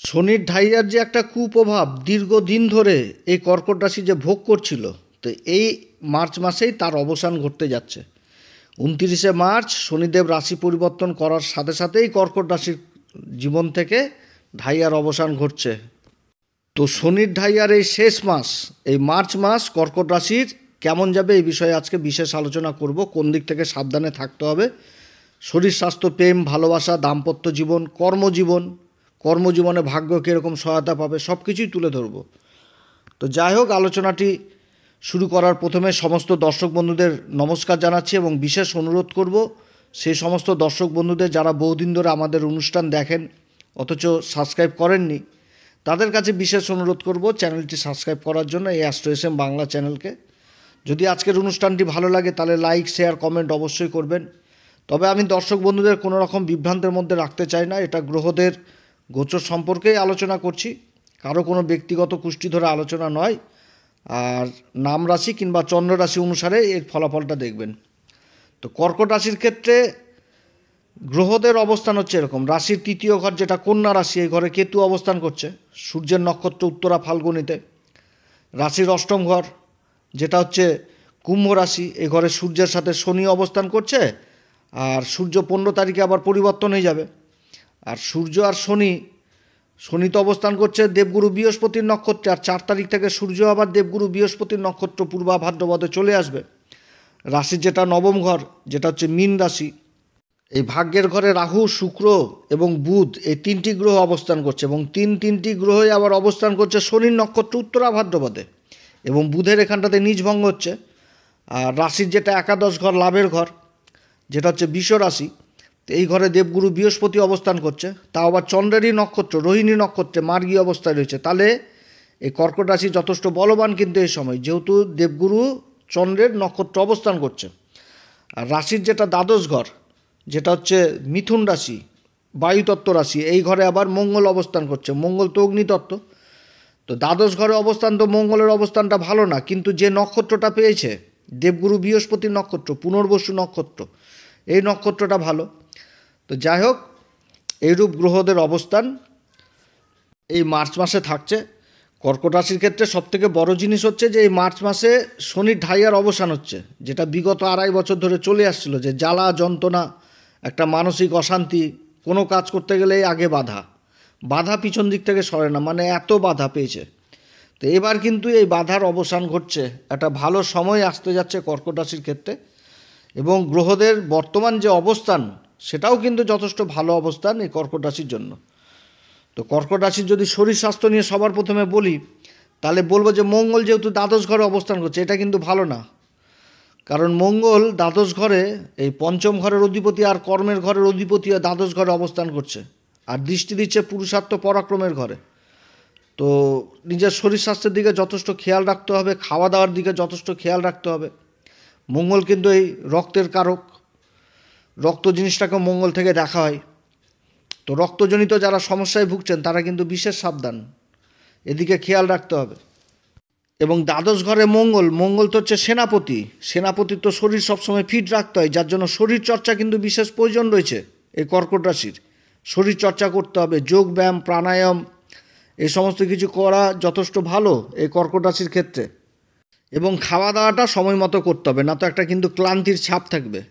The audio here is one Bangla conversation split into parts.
শনির ঢাইয়ার যে একটা কুপ্রভাব দীর্ঘদিন ধরে এই কর্কট রাশি যে ভোগ করছিল, তো এই মার্চ মাসেই তার অবসান ঘটতে যাচ্ছে। 29শে মার্চ শনিদেব রাশি পরিবর্তন করার সাথে সাথেই কর্কট রাশির জীবন থেকে ঢাইয়ার অবসান ঘটছে। তো শনির ঢাইয়ার এই শেষ মাস, এই মার্চ মাস কর্কট রাশির কেমন যাবে এই বিষয়ে আজকে বিশেষ আলোচনা করব। কোন দিক থেকে সাবধানে থাকতে হবে, শরীর স্বাস্থ্য, প্রেম ভালোবাসা, দাম্পত্য জীবন, কর্মজীবনে ভাগ্য কীরকম সহায়তা পাবে, সব কিছুই তুলে ধরব। তো যাই হোক, আলোচনাটি শুরু করার প্রথমে সমস্ত দর্শক বন্ধুদের নমস্কার জানাচ্ছি এবং বিশেষ অনুরোধ করব সেই সমস্ত দর্শক বন্ধুদের যারা বহুদিন ধরে আমাদের অনুষ্ঠান দেখেন অথচ সাবস্ক্রাইব করেননি, তাদের কাছে বিশেষ অনুরোধ করব চ্যানেলটি সাবস্ক্রাইব করার জন্য, এই অ্যাস্ট্রো এস এম বাংলা চ্যানেলকে। যদি আজকের অনুষ্ঠানটি ভালো লাগে তাহলে লাইক, শেয়ার, কমেন্ট অবশ্যই করবেন। তবে আমি দর্শক বন্ধুদের কোনো রকম বিভ্রান্তের মধ্যে রাখতে চাই না। এটা গ্রহদের গোচর সম্পর্কেই আলোচনা করছি, কারো কোনো ব্যক্তিগত কুষ্টি ধরে আলোচনা নয়। আর নাম রাশি কিংবা চন্দ্র রাশি অনুসারে এর ফলাফলটা দেখবেন। তো কর্কট রাশির ক্ষেত্রে গ্রহদের অবস্থান হচ্ছে এরকম। রাশির তৃতীয় ঘর যেটা কন্যা রাশি, এই ঘরে কেতু অবস্থান করছে, সূর্যের নক্ষত্র উত্তরা ফাল্গুনিতে। রাশির অষ্টম ঘর যেটা হচ্ছে কুম্ভ রাশি, এই ঘরে সূর্যের সাথে শনি অবস্থান করছে, আর সূর্য 15 তারিখে আবার পরিবর্তন হয়ে যাবে। আর সূর্য আর শনি তো অবস্থান করছে দেবগুরু বৃহস্পতির নক্ষত্রে, আর 4 তারিখ থেকে সূর্য আবার দেবগুরু বৃহস্পতির নক্ষত্র পূর্বা ভাদ্রপদে চলে আসবে। রাশির যেটা নবম ঘর যেটা হচ্ছে মীন রাশি, এই ভাগ্যের ঘরে রাহু, শুক্র এবং বুধ এই 3টি গ্রহ অবস্থান করছে এবং তিনটি গ্রহই আবার অবস্থান করছে শনির নক্ষত্র উত্তরা ভাদ্রপদে, এবং বুধের এখানটাতে নীচভঙ্গ হচ্ছে। আর রাশির যেটা একাদশ ঘর, লাভের ঘর, যেটা হচ্ছে বৃষ রাশি, এই ঘরে দেবগুরু বৃহস্পতি অবস্থান করছে, তাও আবার চন্দ্রেরই নক্ষত্র রোহিণী নক্ষত্রে মার্গী অবস্থায় রয়েছে। তাহলে এই কর্কট রাশি যথেষ্ট বলবান কিন্তু এই সময়, যেহেতু দেবগুরু চন্দ্রের নক্ষত্র অবস্থান করছে। আর রাশির যেটা দ্বাদশ ঘর যেটা হচ্ছে মিথুন রাশি, বায়ুতত্ত্ব রাশি, এই ঘরে আবার মঙ্গল অবস্থান করছে। মঙ্গল তো অগ্নিতত্ত্ব, তো দ্বাদশ ঘরে অবস্থান, তো মঙ্গলের অবস্থানটা ভালো না, কিন্তু যে নক্ষত্রটা পেয়েছে দেবগুরু বৃহস্পতির নক্ষত্র, পুনর্বসু নক্ষত্র, এই নক্ষত্রটা ভালো। তো যাই হোক, এইরূপ গ্রহদের অবস্থান এই মার্চ মাসে থাকছে। কর্কট রাশির ক্ষেত্রে সবথেকে বড় জিনিস হচ্ছে যে এই মার্চ মাসে শনির ঢাইয়ার অবসান হচ্ছে, যেটা বিগত 2.5 বছর ধরে চলে আসছিল, যে জ্বালা যন্ত্রণা, একটা মানসিক অশান্তি, কোনো কাজ করতে গেলেই আগে বাধা পিছন দিক থেকে সরে না, মানে এত বাধা পেয়েছে। তো এবার কিন্তু এই বাধার অবসান ঘটছে, একটা ভালো সময় আসতে যাচ্ছে কর্কট রাশির ক্ষেত্রে। এবং গ্রহদের বর্তমান যে অবস্থান সেটাও কিন্তু যথেষ্ট ভালো অবস্থান এই কর্কট রাশির জন্য। তো কর্কট রাশির যদি শরীর স্বাস্থ্য নিয়ে সবার প্রথমে বলি, তাহলে বলবো যে মঙ্গল যেহেতু দ্বাদশ ঘরে অবস্থান করছে, এটা কিন্তু ভালো না। কারণ মঙ্গল দ্বাদশ ঘরে, এই পঞ্চম ঘরের অধিপতি আর কর্মের ঘরের অধিপতি দ্বাদশ ঘরে অবস্থান করছে, আর দৃষ্টি দিচ্ছে পুরুষার্থ পরাক্রমের ঘরে। তো নিজের শরীর স্বাস্থ্যের দিকে যথেষ্ট খেয়াল রাখতে হবে, খাওয়া দাওয়ার দিকে যথেষ্ট খেয়াল রাখতে হবে। মঙ্গল কিন্তু এই রক্তের কারক, রক্ত জিনিসটাকে মঙ্গল থেকে দেখা হয়। তো রক্তজনিত যারা সমস্যায় ভুগছেন তারা কিন্তু বিশেষ সাবধান, এদিকে খেয়াল রাখতে হবে। এবং দ্বাদশ ঘরে মঙ্গল তো হচ্ছে সেনাপতির তো শরীর সবসময় ফিট রাখতে হয়, যার জন্য শরীর চর্চা কিন্তু বিশেষ প্রয়োজন রয়েছে এই কর্কট রাশির। শরীর চর্চা করতে হবে, যোগ ব্যায়াম, প্রাণায়াম, এই সমস্ত কিছু করা যথেষ্ট ভালো এই কর্কট রাশির ক্ষেত্রে। এবং খাওয়া দাওয়াটা সময় মতো করতে হবে, না তো একটা কিন্তু ক্লান্তির ছাপ থাকবে।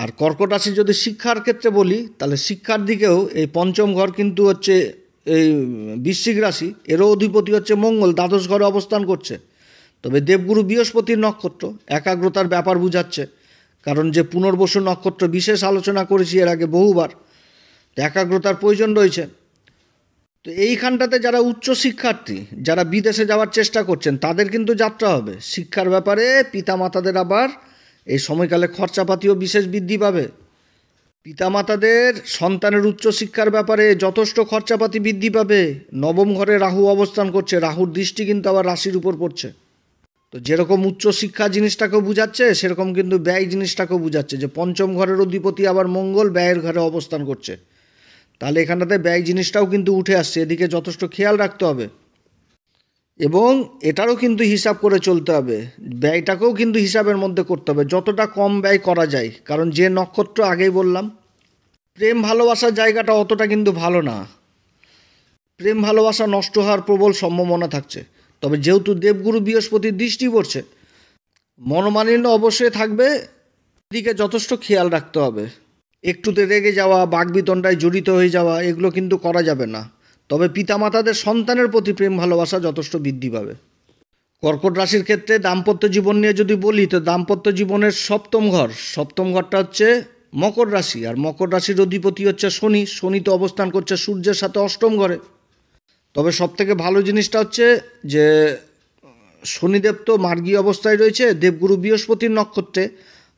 আর কর্কট রাশি যদি শিক্ষার ক্ষেত্রে বলি, তাহলে শিক্ষার দিকেও এই পঞ্চম ঘর কিন্তু হচ্ছে এই বৃশ্চিক রাশি, এরও অধিপতি হচ্ছে মঙ্গল, দ্বাদশ ঘরে অবস্থান করছে। তবে দেবগুরু বৃহস্পতির নক্ষত্র একাগ্রতার ব্যাপার বুঝাচ্ছে, কারণ যে পুনর্বসু নক্ষত্র বিশেষ আলোচনা করেছি এর আগে বহুবার, একাগ্রতার প্রয়োজন রয়েছে। তো এইখানটাতে যারা উচ্চ শিক্ষার্থী, যারা বিদেশে যাওয়ার চেষ্টা করছেন, তাদের কিন্তু যাত্রা হবে। শিক্ষার ব্যাপারে পিতামাতাদের আবার এই সময়কালে খরচাপাতিও বিশেষ বৃদ্ধি পাবে। পিতামাতাদের সন্তানের উচ্চশিক্ষার ব্যাপারে যথেষ্ট খরচাপাতি বৃদ্ধি পাবে। নবম ঘরে রাহু অবস্থান করছে, রাহুর দৃষ্টি কিন্তু আবার রাশির উপর পড়ছে। তো যেরকম উচ্চশিক্ষা জিনিসটাকেও বুঝাচ্ছে, সেরকম কিন্তু ব্যয় জিনিসটাকেও বুঝাচ্ছে, যে পঞ্চম ঘরের অধিপতি আবার মঙ্গল ব্যয়ের ঘরে অবস্থান করছে। তাহলে এখানটাতে ব্যয় জিনিসটাও কিন্তু উঠে আসছে, এদিকে যথেষ্ট খেয়াল রাখতে হবে। এবং এটারও কিন্তু হিসাব করে চলতে হবে, ব্যয়টাকেও কিন্তু হিসাবের মধ্যে করতে হবে, যতটা কম ব্যয় করা যায়। কারণ যে নক্ষত্র আগেই বললাম, প্রেম ভালোবাসার জায়গাটা অতটা কিন্তু ভালো না। প্রেম ভালোবাসা নষ্ট হওয়ার প্রবল সম্ভাবনা থাকছে। তবে যেহেতু দেবগুরু বৃহস্পতির দৃষ্টি পড়ছে, মনোমালিন্য অবশ্যই থাকবে, দিকে যথেষ্ট খেয়াল রাখতে হবে। একটুতে রেগে যাওয়া, বাকবিতণ্ডায় জড়িত হয়ে যাওয়া, এগুলো কিন্তু করা যাবে না। তবে পিতামাতাদের সন্তানের প্রতি প্রেম ভালোবাসা যথেষ্ট বৃদ্ধি পাবে। কর্কট রাশির ক্ষেত্রে দাম্পত্য জীবন নিয়ে যদি বলি, তো দাম্পত্য জীবনের সপ্তম ঘরটা হচ্ছে মকর রাশি, আর মকর রাশির অধিপতি হচ্ছে শনি। শনি তো অবস্থান করছে সূর্যের সাথে অষ্টম ঘরে। তবে সবথেকে ভালো জিনিসটা হচ্ছে যে শনিদেব তো মার্গী অবস্থায় রয়েছে দেবগুরু বৃহস্পতির নক্ষত্রে,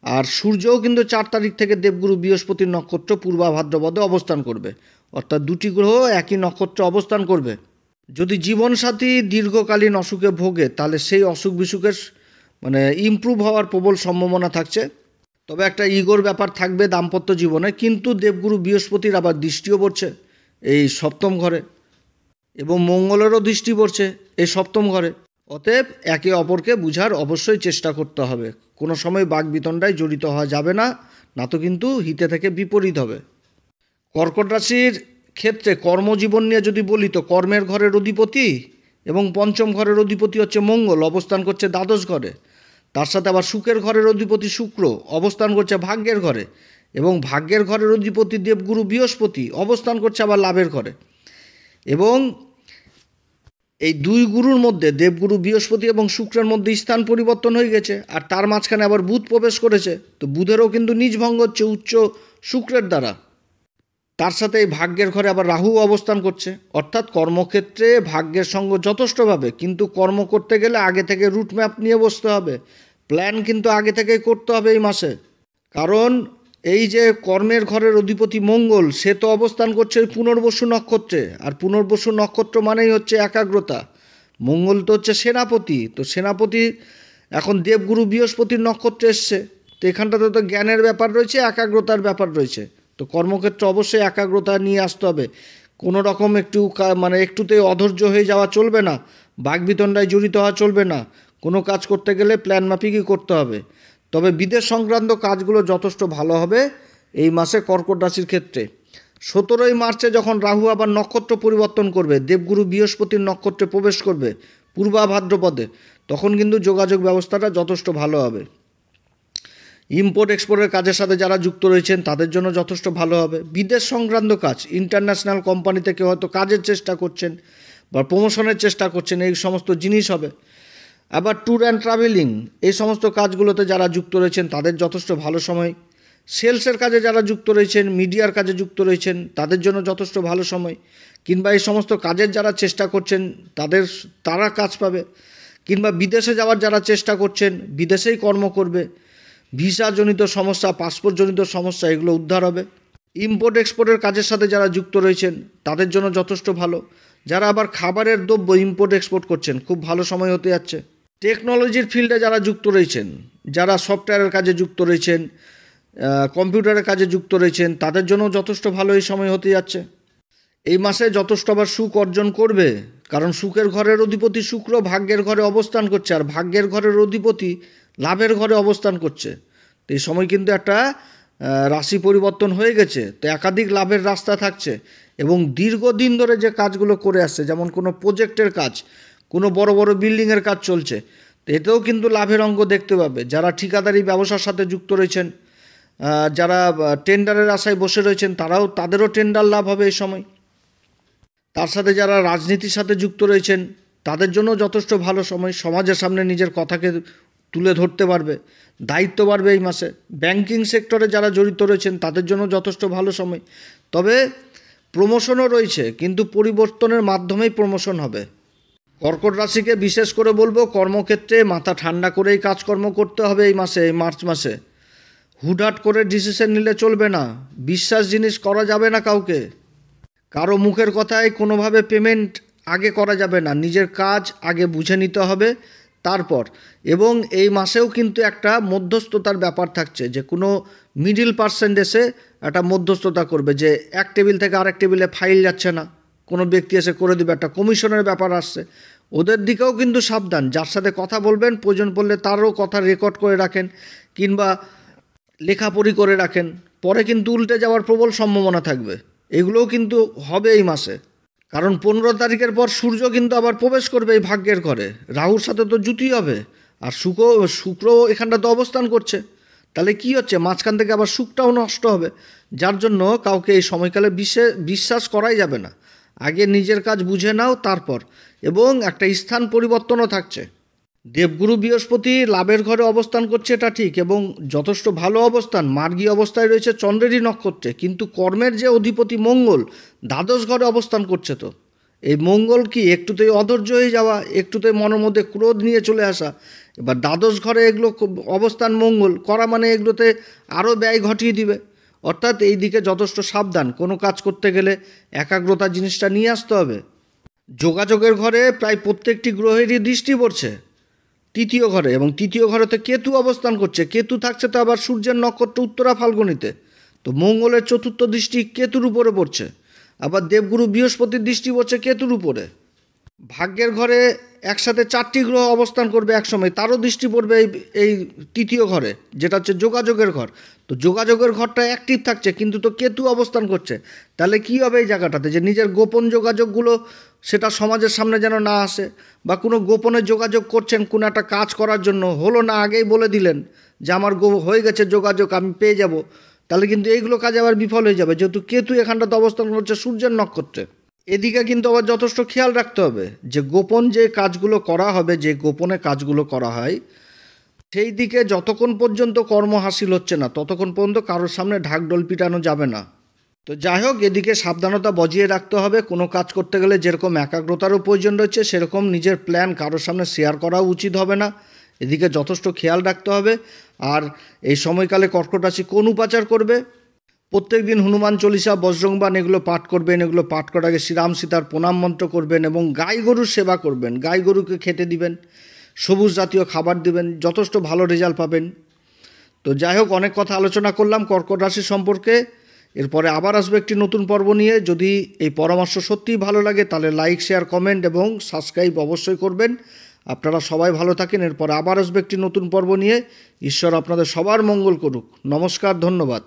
আর সূর্যও কিন্তু 4 তারিখ থেকে দেবগুরু বৃহস্পতির নক্ষত্র পূর্বা ভাদ্রপদে অবস্থান করবে। অর্থাৎ দুটি গ্রহ একই নক্ষত্রে অবস্থান করবে। যদি জীবনসাথী দীর্ঘকালীন অসুখে ভোগে, তাহলে সেই অসুখ বিসুখের ইমপ্রুভ হওয়ার প্রবল সম্ভাবনা থাকছে। তবে একটা ইগোর ব্যাপার থাকবে দাম্পত্য জীবনে। কিন্তু দেবগুরু বৃহস্পতির আবার দৃষ্টিও পড়ছে এই সপ্তম ঘরে, এবং মঙ্গলেরও দৃষ্টি পড়ছে এই সপ্তম ঘরে। অতএব একে অপরকে বুঝার অবশ্যই চেষ্টা করতে হবে। কোনো সময় বাকবিতণ্ডায় জড়িত হওয়া যাবে না, না তো কিন্তু হিতে থেকে বিপরীত হবে। কর্কট রাশির ক্ষেত্রে কর্মজীবন নিয়ে যদি বলি, তো কর্মের ঘরের অধিপতি এবং পঞ্চম ঘরের অধিপতি হচ্ছে মঙ্গল, অবস্থান করছে দ্বাদশ ঘরে। তার সাথে আবার সুখের ঘরের অধিপতি শুক্র অবস্থান করছে ভাগ্যের ঘরে, এবং ভাগ্যের ঘরের অধিপতি দেবগুরু বৃহস্পতি অবস্থান করছে আবার লাভের ঘরে। এবং এই দুই গুরুর মধ্যে দেবগুরু বৃহস্পতি এবং শুক্রের মধ্যে স্থান পরিবর্তন হয়ে গেছে, আর তার মাঝখানে আবার বুধ প্রবেশ করেছে। তো বুধেরও কিন্তু নিজ ভঙ্গ হচ্ছে উচ্চ শুক্রের দ্বারা। তার সাথে এই ভাগ্যের ঘরে আবার রাহু অবস্থান করছে। অর্থাৎ কর্মক্ষেত্রে ভাগ্যের সঙ্গ যথেষ্টভাবে, কিন্তু কর্ম করতে গেলে আগে থেকে রুট ম্যাপ নিয়ে বসতে হবে, প্ল্যান কিন্তু আগে থেকেই করতে হবে এই মাসে। কারণ এই যে কর্মের ঘরের অধিপতি মঙ্গল, সে তো অবস্থান করছে ওই পুনর্বসু নক্ষত্রে, আর পুনর্বসু নক্ষত্র মানেই হচ্ছে একাগ্রতা। মঙ্গল তো হচ্ছে সেনাপতি, তো সেনাপতি এখন দেবগুরু বৃহস্পতির নক্ষত্রে এসছে। তো এখানটাতে তো জ্ঞানের ব্যাপার রয়েছে, একাগ্রতার ব্যাপার রয়েছে। তো কর্মক্ষেত্রে অবশ্যই একাগ্রতা নিয়ে আসতে হবে। কোনো রকম একটুতে অধৈর্য হয়ে যাওয়া চলবে না, বাকবিতণ্ডায় জড়িত হওয়া চলবে না। কোনো কাজ করতে গেলে প্ল্যান মাফিকই করতে হবে। তবে বিদেশ সংক্রান্ত কাজগুলো যথেষ্ট ভালো হবে এই মাসে কর্কট রাশির ক্ষেত্রে। 17ই মার্চে যখন রাহু আবার নক্ষত্র পরিবর্তন করবে, দেবগুরু বৃহস্পতির নক্ষত্রে প্রবেশ করবে পূর্বা ভাদ্রপদে, তখন কিন্তু যোগাযোগ ব্যবস্থাটা যথেষ্ট ভালো হবে। ইম্পোর্ট এক্সপোর্টের কাজের সাথে যারা যুক্ত রয়েছেন তাদের জন্য যথেষ্ট ভালো হবে। বিদেশ সংক্রান্ত কাজ, ইন্টারন্যাশনাল কোম্পানি থেকে হয়তো কাজের চেষ্টা করছেন বা প্রমোশনের চেষ্টা করছেন, এই সমস্ত জিনিস হবে। আবার ট্যুর অ্যান্ড ট্রাভেলিং, এই সমস্ত কাজগুলোতে যারা যুক্ত রয়েছেন তাদের যথেষ্ট ভালো সময়। সেলসের কাজে যারা যুক্ত রয়েছেন, মিডিয়ার কাজে যুক্ত রয়েছেন, তাদের জন্য যথেষ্ট ভালো সময়। কিংবা এই সমস্ত কাজের যারা চেষ্টা করছেন তারা কাজ পাবে। কিংবা বিদেশে যাওয়ার যারা চেষ্টা করছেন, বিদেশেই কর্ম করবে। ভিসাজনিত সমস্যা, পাসপোর্টজনিত সমস্যা, এগুলো উদ্ধার হবে। ইম্পোর্ট এক্সপোর্টের কাজের সাথে যারা যুক্ত রয়েছেন তাদের জন্য যথেষ্ট ভালো। যারা আবার খাবারের দ্রব্য ইম্পোর্ট এক্সপোর্ট করছেন, খুব ভালো সময় হতে যাচ্ছে। টেকনোলজির ফিল্ডে যারা যুক্ত রয়েছেন, যারা সফটওয়্যারের কাজে যুক্ত রয়েছেন, কম্পিউটারের কাজে যুক্ত রয়েছেন, তাদের জন্য যথেষ্ট ভালো এই সময় হতে যাচ্ছে। এই মাসে যথেষ্ট আবার সুখ অর্জন করবে, কারণ সুখের ঘরের অধিপতি শুক্র ভাগ্যের ঘরে অবস্থান করছে, আর ভাগ্যের ঘরের অধিপতি লাভের ঘরে অবস্থান করছে। তো এই সময় কিন্তু একটা রাশি পরিবর্তন হয়ে গেছে, তো একাধিক লাভের রাস্তা থাকছে। এবং দীর্ঘদিন ধরে যে কাজগুলো করে আসছে, যেমন কোনো প্রজেক্টের কাজ, কোনো বড় বড় বিল্ডিংয়ের কাজ চলছে, তো এতেও কিন্তু লাভের অঙ্ক দেখতে পাবে। যারা ঠিকাদারি ব্যবসার সাথে যুক্ত রয়েছেন, যারা টেন্ডারের আশায় বসে রয়েছেন, তাদেরও টেন্ডার লাভ হবে এই সময়। তার সাথে যারা রাজনীতির সাথে যুক্ত রয়েছেন তাদের জন্য যথেষ্ট ভালো সময়। সমাজের সামনে নিজের কথাকে তুলে ধরতে পারবে, দায়িত্ব বাড়বে এই মাসে। ব্যাংকিং সেক্টরে যারা জড়িত রয়েছেন তাদের জন্য যথেষ্ট ভালো সময়। তবে প্রমোশনও রয়েছে, কিন্তু পরিবর্তনের মাধ্যমেই প্রমোশন হবে। কর্কট রাশিকে বিশেষ করে বলবো, কর্মক্ষেত্রে মাথা ঠান্ডা করেই কাজকর্ম করতে হবে এই মাসে, এই মার্চ মাসে। হুটহাট করে ডিসিশন নিলে চলবে না, বিশ্বাস জিনিস করা যাবে না কাউকে। কারো মুখের কথায় কোনোভাবে পেমেন্ট আগে করা যাবে না, নিজের কাজ আগে বুঝে নিতে হবে তারপর। এবং এই মাসেও কিন্তু একটা মধ্যস্থতার ব্যাপার থাকছে, যে কোনো মিডিল পার্সেন্ট এসে একটা মধ্যস্থতা করবে, যে এক টেবিল থেকে আরেক টেবিলে ফাইল যাচ্ছে না, কোনো ব্যক্তি এসে করে দেবে, একটা কমিশনের ব্যাপার আসছে। ওদের দিকেও কিন্তু সাবধান, যার সাথে কথা বলবেন প্রয়োজন পড়লে তারও কথা রেকর্ড করে রাখেন কিংবা লেখাপড়ি করে রাখেন, পরে কিন্তু উল্টে যাওয়ার প্রবল সম্ভাবনা থাকবে। এগুলোও কিন্তু হবে এই মাসে। কারণ 15 তারিখের পর সূর্য কিন্তু আবার প্রবেশ করবে এই ভাগ্যের ঘরে, রাহুর সাথে তো জুতি হবে, আর শুক্র এখানটাতে অবস্থান করছে। তাহলে কি হচ্ছে, মাঝখান থেকে আবার সুখটাও নষ্ট হবে, যার জন্য কাউকে এই সময়কালে বিশ্বাস করাই যাবে না। আগে নিজের কাজ বুঝে নাও তারপর, এবং একটা স্থান পরিবর্তনও থাকছে। দেবগুরু বৃহস্পতি লাভের ঘরে অবস্থান করছে, এটা ঠিক, এবং যথেষ্ট ভালো অবস্থান, মার্গী অবস্থায় রয়েছে চন্দ্রেরই নক্ষত্রে, কিন্তু কর্মের যে অধিপতি মঙ্গল দ্বাদশ ঘরে অবস্থান করছে। তো এই মঙ্গল কি একটুতেই অধৈর্য হয়ে যাওয়া, একটুতেই মনের মধ্যে ক্রোধ নিয়ে চলে আসা। এবার দ্বাদশ ঘরে এগুলো অবস্থান মঙ্গল করা মানে এগুলোতে আরও ব্যয় ঘটিয়ে দিবে। অর্থাৎ এই দিকে যথেষ্ট সাবধান, কোনো কাজ করতে গেলে একাগ্রতা জিনিসটা নিয়ে আসতে হবে। যোগাযোগের ঘরে প্রায় প্রত্যেকটি গ্রহেরই দৃষ্টি পড়ছে তৃতীয় ঘরে, এবং তৃতীয় ঘরেতে কেতু অবস্থান করছে। কেতু থাকছে তো আবার সূর্যের নক্ষত্র উত্তরা ফাল্গুনিতে, তো মঙ্গলের চতুর্থ দৃষ্টি কেতুর উপরে পড়ছে, আবার দেবগুরু বৃহস্পতির দৃষ্টি পড়ছে কেতুর উপরে। ভাগ্যের ঘরে একসাথে 4টি গ্রহ অবস্থান করবে একসময়, তারও দৃষ্টি পড়বে এই তৃতীয় ঘরে, যেটা হচ্ছে যোগাযোগের ঘর। তো যোগাযোগের ঘরটা অ্যাক্টিভ থাকছে, কিন্তু তো কেতু অবস্থান করছে। তাহলে কি হবে এই জায়গাটাতে, যে নিজের গোপন যোগাযোগগুলো সেটা সমাজের সামনে যেন না আসে, বা কোনো গোপনে যোগাযোগ করছেন কোনো একটা কাজ করার জন্য, হলো না আগেই বলে দিলেন যে আমার হয়ে গেছে যোগাযোগ, আমি পেয়ে যাব, তাহলে কিন্তু এইগুলো কাজ আবার বিফল হয়ে যাবে, যেহেতু কেতু এখানটাতে অবস্থান করছে সূর্যের নক্ষত্রে। এদিকে কিন্তু আবার যথেষ্ট খেয়াল রাখতে হবে যে গোপন যে কাজগুলো করা হবে, যে গোপনে কাজগুলো করা হয়, সেই দিকে যতক্ষণ পর্যন্ত কর্ম হাসিল হচ্ছে না ততক্ষণ পর্যন্ত কারোর সামনে ঢাকঢোল পিটানো যাবে না। তো যাই হোক, এদিকে সাবধানতা বজিয়ে রাখতে হবে। কোনো কাজ করতে গেলে যেরকম একাগ্রতারও প্রয়োজন রয়েছে, সেরকম নিজের প্ল্যান কারোর সামনে শেয়ার করাও উচিত হবে না। এদিকে যথেষ্ট খেয়াল রাখতে হবে। আর এই সময়কালে কর্কট রাশি কোন উপাচার করবে, প্রত্যেক দিন হনুমান চল্লিশা, বজরংবাণ এগুলো পাঠ করবেন। এগুলো পাঠ করার আগে শ্রীরাম সীতার প্রণাম মন্ত্র করবেন, এবং গাই গরুর সেবা করবেন, গাই গরুকে খেতে দিবেন, সবুজ জাতীয় খাবার দিবেন, যথেষ্ট ভালো রেজাল্ট পাবেন। তো যাই হোক, অনেক কথা আলোচনা করলাম কর্কট রাশি সম্পর্কে। এরপরে আবার আসবে একটি নতুন পর্ব নিয়ে। যদি এই পরামর্শ সত্যিই ভালো লাগে তাহলে লাইক, শেয়ার, কমেন্ট এবং সাবস্ক্রাইব অবশ্যই করবেন। আপনারা সবাই ভালো থাকেন। এরপরে আবার আসবে একটি নতুন পর্ব নিয়ে। ঈশ্বর আপনাদের সবার মঙ্গল করুক। নমস্কার, ধন্যবাদ।